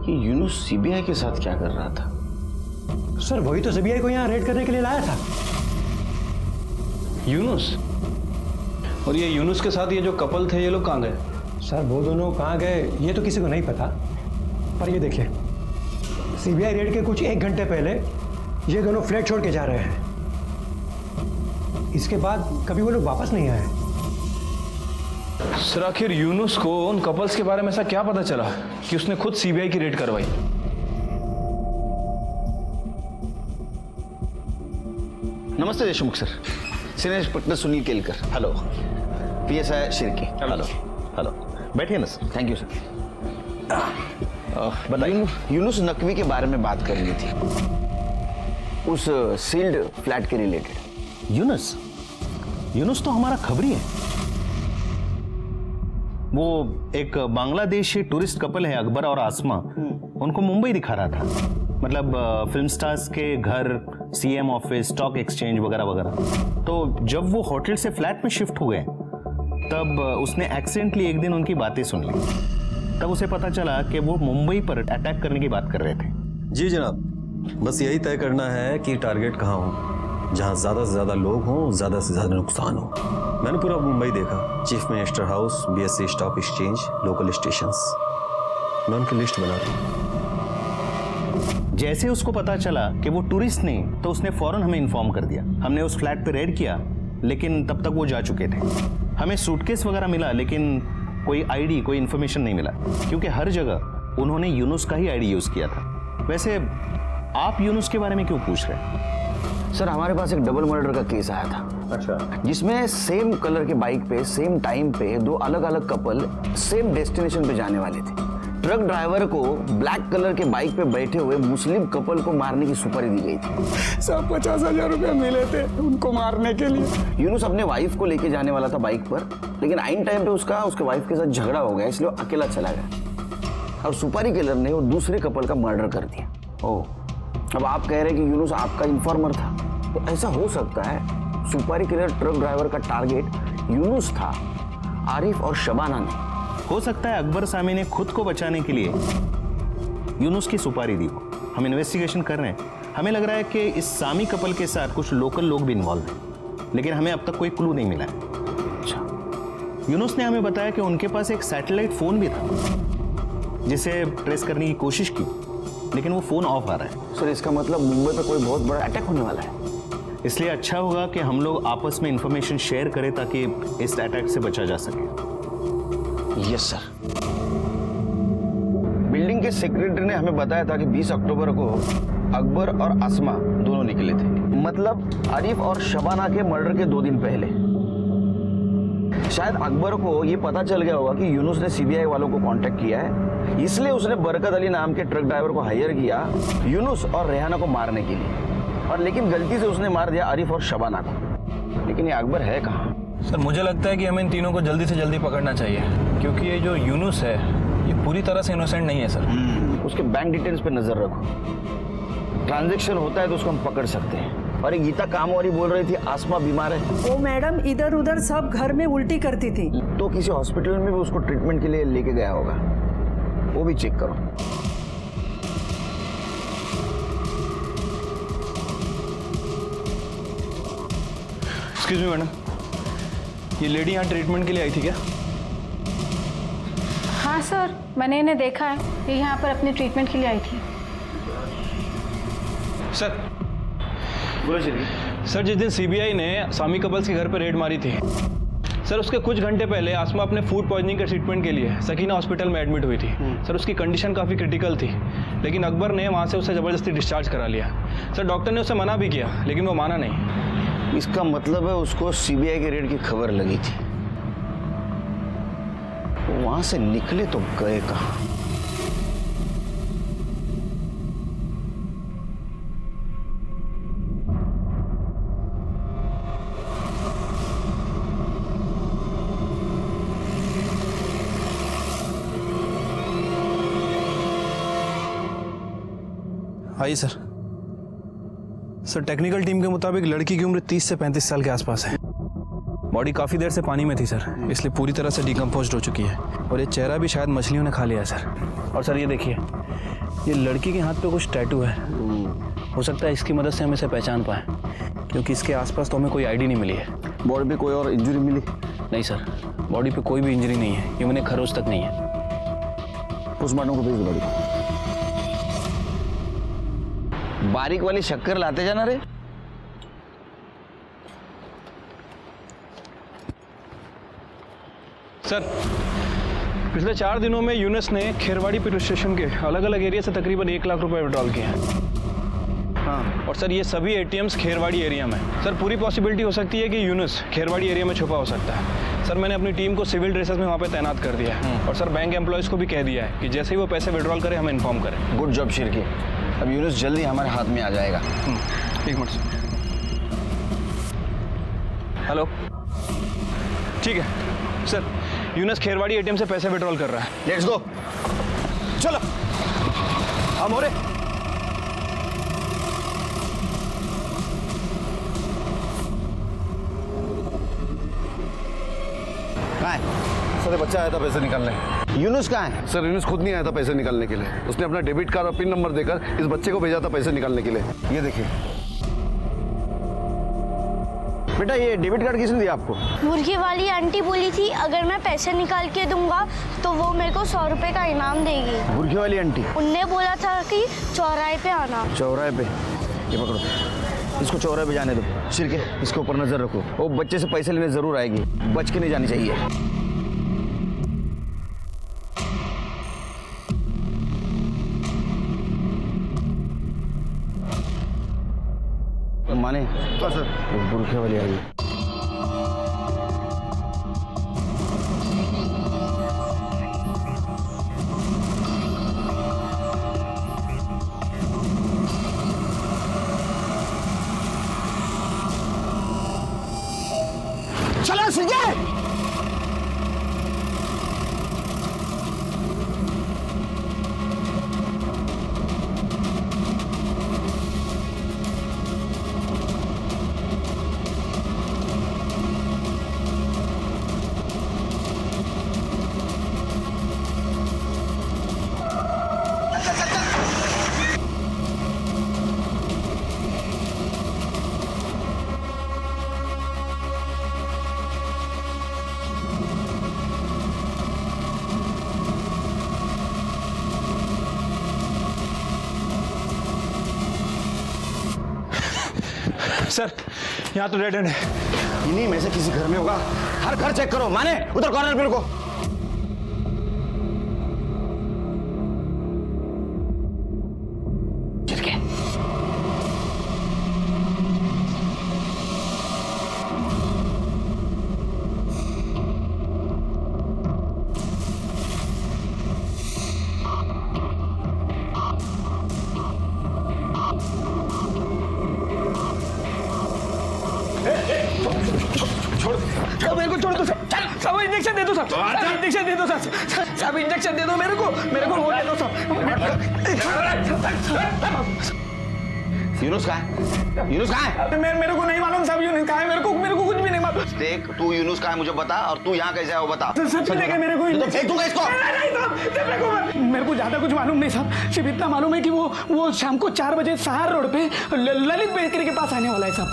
G: ये यूनुस सीबीआई के साथ क्या कर रहा था?
D: सर वही तो सीबीआई को यहाँ रेड करने के लिए लाया था।
L: यूनुस? और ये यूनुस के साथ ये जो कपल थे, ये लोग कहाँ गए?
D: सर वो दोनों कहाँ गए ये तो किसी को नहीं पता, पर ये देखिए, सीबीआई रेड के कुछ 1 घंटे पहले ये दोनों फ्लैट छोड़ के जा रहे हैं। इसके बाद कभी वो लोग वापस नहीं आए।
L: सर आखिर यूनुस को उन कपल्स के बारे में ऐसा क्या पता चला कि उसने खुद सीबीआई की रेड करवाई?
G: नमस्ते Deshmukh sir, senior inspector Sunil Kelkar. Hello. PSI Shirke. Hello. Hello, बैठिए ना सर। Thank you sir. बताइए, यूनुस नकवी के बारे में बात करनी थी, उस सील्ड फ्लैट के रिलेटेड।
R: यूनुस? यूनुस तो हमारा खबरी है। वो एक बांग्लादेशी टूरिस्ट कपल है, अकबर और आसमा। उनको मुंबई दिखा रहा था, मतलब फिल्म स्टार्स के घर, सीएम ऑफिस, स्टॉक एक्सचेंज वगैरह वगैरह। तो जब वो होटल से फ्लैट में शिफ्ट हो गए, तब उसने एक्सीडेंटली एक दिन उनकी बातें सुन ली। तब उसे पता चला कि वो मुंबई पर अटैक करने की बात कर रहे थे।
I: जी जनाब, बस यही तय करना है कि टारगेट कहाँ हो, जहाँ ज़्यादा से ज़्यादा लोग हों, ज़्यादा से ज़्यादा नुकसान हो। मैंने पूरा मुंबई देखा, chief minister house, BSc stock exchange, local stations. मैं उनकी लिस्ट बना रहा हूँ।
R: जैसे उसको पता चला कि वो टूरिस्ट नहीं, तो उसने फौरन हमें इन्फॉर्म कर दिया। हमने उस फ्लैट पे रेड किया, लेकिन तब तक वो जा चुके थे। हमें सूटकेस वगैरह मिला, लेकिन कोई आईडी, कोई इन्फॉर्मेशन नहीं मिला, क्योंकि हर जगह उन्होंने यूनुस का ही आईडी यूज किया था। वैसे आप यूनुस के बारे में क्यों पूछ रहे हैं?
G: सर हमारे पास एक डबल मर्डर का केस आया था। अच्छा। जिसमें सेम कलर के बाइक पे, सेम टाइम पे 2 अलग अलग कपल सेम डेस्टिनेशन पे जाने वाले थे। ट्रक ड्राइवर को ब्लैक कलर के बाइक पे बैठे हुए मुस्लिम कपल को मारने की सुपारी दी गई थी।
M: सब 50,000 रुपया मिले थे उनको मारने के लिए।
G: यूनुस अपने वाइफ को लेके जाने वाला था बाइक पर, लेकिन आइन टाइम पे उसके वाइफ के साथ झगड़ा हो गया, इसलिए वो अकेला चला गया और सुपारी किलर ने वो दूसरे कपल का मर्डर कर दिया। ओह, अब आप कह रहे हैं कि यूनुस आपका इन्फॉर्मर था, तो ऐसा हो सकता है सुपारी किलर ट्रक ड्राइवर का टारगेट यूनुस था, आरिफ और शबाना ने।
R: हो सकता है अकबर सामी ने खुद को बचाने के लिए यूनुस की सुपारी दी हो। हम इन्वेस्टिगेशन कर रहे हैं। हमें लग रहा है कि इस सामी कपल के साथ कुछ लोकल लोग भी इन्वॉल्व हैं, लेकिन हमें अब तक कोई क्लू नहीं मिला है। अच्छा, यूनुस ने हमें बताया कि उनके पास एक सैटेलाइट फोन भी था, जिसे ट्रेस करने की कोशिश की, लेकिन वो फोन ऑफ आ रहा है।
G: सर इसका मतलब मुंबई पे कोई बहुत बड़ा अटैक होने वाला है।
R: इसलिए अच्छा होगा कि हम लोग आपस में इंफॉर्मेशन शेयर करें, ताकि इस अटैक से बचा जा सके।
G: Yes sir. बिल्डिंग के सेक्रेटरी ने हमें बताया था कि 20 अक्टूबर को अकबर और आसमा दोनों निकले थे, मतलब आरिफ और शबाना के मर्डर के 2 दिन पहले। शायद अकबर को ये पता चल गया होगा कि यूनुस ने सीबीआई वालों को कांटेक्ट किया है, इसलिए उसने बरकत अली नाम के ट्रक ड्राइवर को हायर किया यूनुस और रेहाना को मारने के लिए, और लेकिन गलती से उसने मार दिया आरिफ और शबाना को। लेकिन ये अकबर है कहाँ?
L: सर मुझे लगता है कि हमें इन तीनों को जल्दी से जल्दी पकड़ना चाहिए, क्योंकि ये जो यूनुस है ये पूरी तरह से इनोसेंट नहीं है सर।
G: उसके बैंक डिटेल्स पे नजर रखो। ट्रांजैक्शन होता है तो उसको हम पकड़ सकते हैं। और ये गीता काम वाली बोल रही थी आसमा बीमार है।
T: वो मैडम इधर उधर सब घर में उल्टी करती थी।
G: तो किसी हॉस्पिटल में भी उसको ट्रीटमेंट के लिए लेके गया होगा, वो भी चेक करो।
L: एक्सक्यूज मी मैडम, ये लेडी यहाँ ट्रीटमेंट के लिए आई थी क्या?
A: हाँ सर, मैंने इन्हें देखा है, ये यहाँ पर अपने ट्रीटमेंट के लिए आई थी।
L: सर बोलो चलिए। सर जिस दिन सीबीआई ने सामी कपल्स के घर पर रेड मारी थी सर, उसके कुछ घंटे पहले आसमा अपने फूड पॉइजनिंग के ट्रीटमेंट के लिए सकीना हॉस्पिटल में एडमिट हुई थी। सर उसकी कंडीशन काफ़ी क्रिटिकल थी, लेकिन अकबर ने वहाँ से उसे ज़बरदस्ती डिस्चार्ज करा लिया। सर डॉक्टर ने उसे मना भी किया, लेकिन वो माना नहीं।
G: इसका मतलब है उसको सीबीआई के रेड की खबर लगी थी, वहां से निकले तो गए कहां?
N: आइए सर। सर टेक्निकल टीम के मुताबिक लड़की की उम्र 30 से 35 साल के आसपास है। बॉडी काफ़ी देर से पानी में थी सर, इसलिए पूरी तरह से डिकम्पोज्ड हो चुकी है। और ये चेहरा भी शायद मछलियों ने खा लिया है सर। और सर ये देखिए, ये लड़की के हाथ पे कुछ टैटू है। हो सकता है इसकी मदद से हम इसे पहचान पाएँ, क्योंकि इसके आसपास तो हमें कोई आईडी नहीं मिली है।
G: बॉडी पे कोई और इंजरी मिली?
N: नहीं सर, बॉडी पे कोई भी इंजरी नहीं है, ह्यूमन एक खरोच तक नहीं है।
G: पोस्टमार्टम को भेज दो बॉडी को। बारीक वाली शक्कर लाते जाना रे।
L: सर पिछले 4 दिनों में यूनुस ने खेरवाड़ी पुलिस स्टेशन के अलग अलग एरिया से तकरीबन 1 लाख रुपए विड्रॉल किए हैं। हाँ, और सर ये सभी एटीएम्स खेरवाड़ी एरिया में। सर पूरी पॉसिबिलिटी हो सकती है कि यूनुस खेरवाड़ी एरिया में छुपा हो सकता है। सर मैंने अपनी टीम को सिविल ड्रेसेस में वहाँ पे तैनात कर दिया है। और सर बैंक एम्प्लॉयज़ को भी कह दिया है कि जैसे ही वो पैसे विड्रॉल करें हमें इन्फॉर्म करें।
G: गुड जॉब शिरकी, अब यूनुस जल्दी हमारे हाथ में आ जाएगा।
L: 1 मिनट सर। हेलो, ठीक है सर, यूनुस खेरवाड़ी एटीएम से पैसे विड्रॉल कर रहा है।
G: लेट्स गो,
D: चलो हम हो रहे।
G: कहाँ है?
R: सर बच्चा आया था पैसे निकालने।
G: यूनुस कहाँ है?
R: सर यूनुस खुद नहीं आया था पैसे निकालने के लिए, उसने अपना डेबिट कार्ड और पिन नंबर देकर इस बच्चे को भेजा था पैसे निकालने के लिए। ये देखिए।
G: बेटा ये डेबिट कार्ड किसने दिया आपको?
E: मुर्गी वाली आंटी बोली थी अगर मैं पैसे निकाल के दूंगा तो वो मेरे को 100 रुपए का इनाम देगी।
G: मुर्गी वाली आंटी?
E: उनने बोला था कि चौराहे पे आना।
G: चौराहे पे? ये पकड़ो, इसको चौराहे पे जाने दो। सिरके इसके ऊपर नजर रखो, वो बच्चे से पैसे लेने जरूर आएगी, बच के नहीं जानी चाहिए। माने सर बुरखे वाली आई।
D: चलो सिंह।
L: सर यहाँ तो डेड एंड है।
G: इन्हीं में से किसी घर में होगा, हर घर चेक करो। माने उधर कॉर्नर पे रुको।
M: छोड़ मेरे को छोड़ दो सर। सब इंजेक्शन दे दो सर। इंजेक्शन दे दो सर। सब इंजेक्शन दे दो मेरे को वो दे दो सर।
G: यूनुस कहाँ है? यूनुस कहाँ है?
M: मेरे को नहीं मालूम साहब, यूनुस कहाँ है? मेरे को कुछ भी नहीं मालूम।
G: देख, तू यूनुस कहाँ है मुझे बता, और तू यहाँ कैसे है वो बता।
M: सच में मेरे को
G: तो फेंक दूंगा इसको।
M: मेरे को ज्यादा कुछ मालूम नहीं साहब, सिर्फ इतना मालूम है कि वो शाम को 4 बजे सहार रोड पे ललित बेकरी के पास आने वाला है साहब।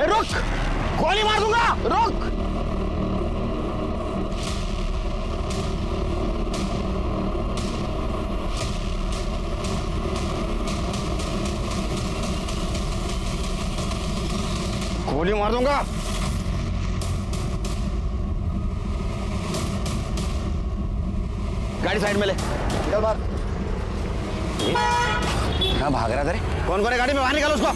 G: रुक, गोली मार दूंगा, रुक। गोली मार दूंगा। गाड़ी साइड में ले, चल बाहर। कहाँ भाग रहा था रे? कौन है गाड़ी में? बाहर निकालो उसको।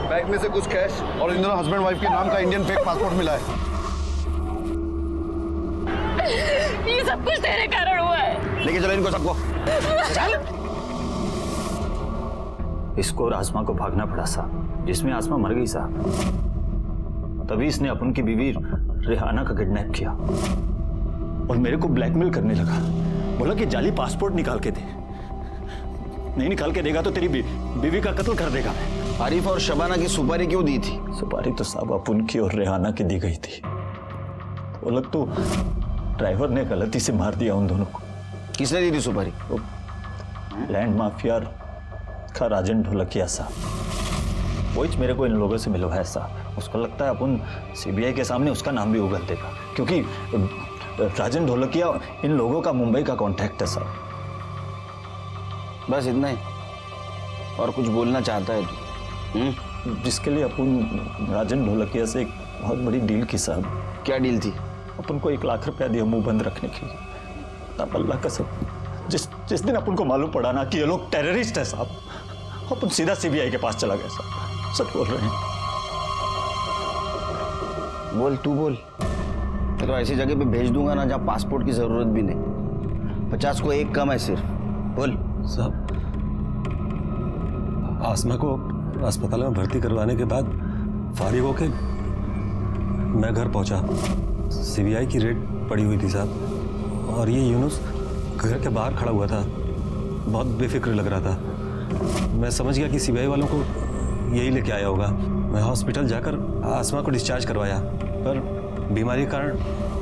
U: बैग में से कुछ कैश और इन दोनों हस्बैंड वाइफ के नाम का इंडियन फेक पासपोर्ट मिला है।
A: ये सब कुछ तेरे कारण हुआ है।
G: लेके चलो इनको सबको। चल।
V: इसको और आसमा को भागना पड़ा साहब, जिसमें आसमा मर गई साहब। तभी इसने अपन की बीवी रेहाना का किडनैप किया और मेरे को ब्लैकमेल करने लगा। बोला कि जाली पासपोर्ट निकाल के दे, नहीं निकाल के देगा तो तेरी बीवी का कत्ल कर देगा।
G: आरिफ और शबाना की सुपारी क्यों दी थी?
V: सुपारी तो साहब अपन की और रेहाना की दी गई थी। वो लोग तो ड्राइवर ने गलती से मार दिया उन दोनों को।
G: किसने दी थी सुपारी?
V: लैंड माफिया का राजन ढोलकिया साहब, वही मेरे को इन लोगों से मिलवाया साहब। उसको लगता है अपन सीबीआई के सामने उसका नाम भी उगल देगा, क्योंकि राजन ढोलकिया इन लोगों का मुंबई का कॉन्टैक्ट है साहब।
G: बस इतना ही? और कुछ बोलना चाहता है तू?
V: जिसके लिए अपन राजन ढोलकिया से एक बहुत बड़ी डील की साहब।
G: क्या डील थी?
V: अपन को 1 लाख रुपया दिया मुंह बंद रखने के लिए। तब अल्लाह कसम, जिस दिन अपन को मालूम पड़ा ना कि ये लोग टेररिस्ट है साहब, अपन सीधा सीबीआई के पास चला गया साहब। सच बोल रहे हैं।
G: बोल, तू बोल। मैं तो ऐसी जगह पे भेज दूंगा ना जहाँ पासपोर्ट की जरूरत भी नहीं। 50 को 1 कम है सिर्फ। बोल।
I: साहब, आसमा को अस्पताल में भर्ती करवाने के बाद फारिग होके मैं घर पहुंचा। सीबीआई की रेड पड़ी हुई थी साहब, और ये यूनुस घर के बाहर खड़ा हुआ था, बहुत बेफिक्र लग रहा था। मैं समझ गया कि सीबीआई वालों को यही लेके आया होगा। मैं हॉस्पिटल जाकर आसमा को डिस्चार्ज करवाया, पर बीमारी के कारण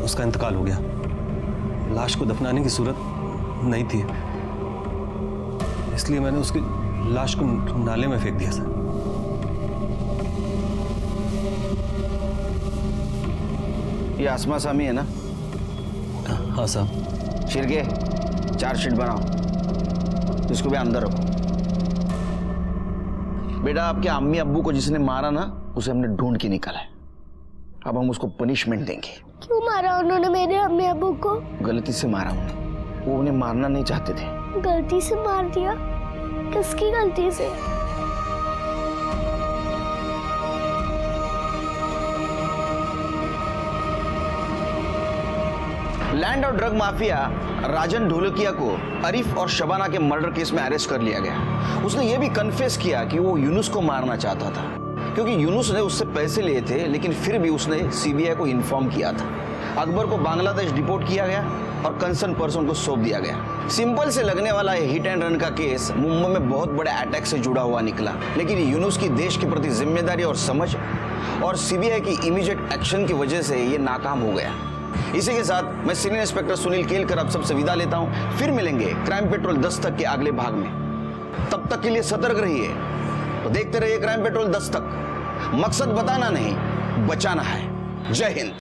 I: उसका इंतकाल हो गया। लाश को दफनाने की सूरत नहीं थी, इसलिए मैंने उसकी लाश को नाले में फेंक दिया सर।
G: ये आसमा सामी है ना?
I: हाँ साहब।
G: शिरके, चार्जशीट बनाओ, इसको भी अंदर रखो। बेटा, आपके अम्मी अब्बू को जिसने मारा ना, उसे हमने ढूंढ के निकाला है। अब हम उसको पनिशमेंट देंगे।
E: क्यों मारा उन्होंने मेरे अम्मी अब्बू को?
G: गलती से मारा उन्हें, वो उन्हें मारना नहीं चाहते थे।
E: गलती से मार दिया? किसकी गलती से?
G: लैंड और ड्रग माफिया राजन ढोलकिया को आरिफ और शबाना के मर्डर केस में अरेस्ट कर लिया गया। उसने ये भी कन्फेस किया कि वो यूनुस को मारना चाहता था, क्योंकि यूनुस ने उससे पैसे लिए थे, लेकिन फिर भी उसने सीबीआई को इन्फॉर्म किया था। अकबर को बांग्लादेश डिपोर्ट किया गया और कंसर्न पर्सन को सौंप दिया गया। सिंपल से लगने वाला हिट एंड रन का केस मुंबई में बहुत बड़े अटैक से जुड़ा हुआ निकला, लेकिन यूनुस की देश के प्रति जिम्मेदारी और समझ और सीबीआई की इमीडिएट एक्शन की वजह से ये नाकाम हो गया। इसी के साथ मैं सीनियर इंस्पेक्टर सुनील केलकर आप सबसे विदा लेता हूं। फिर मिलेंगे क्राइम पेट्रोल 10 तक के अगले भाग में। तब तक के लिए सतर्क रहिए, तो देखते रहिए क्राइम पेट्रोल 10 तक। मकसद बताना नहीं, बचाना है। जय हिंद।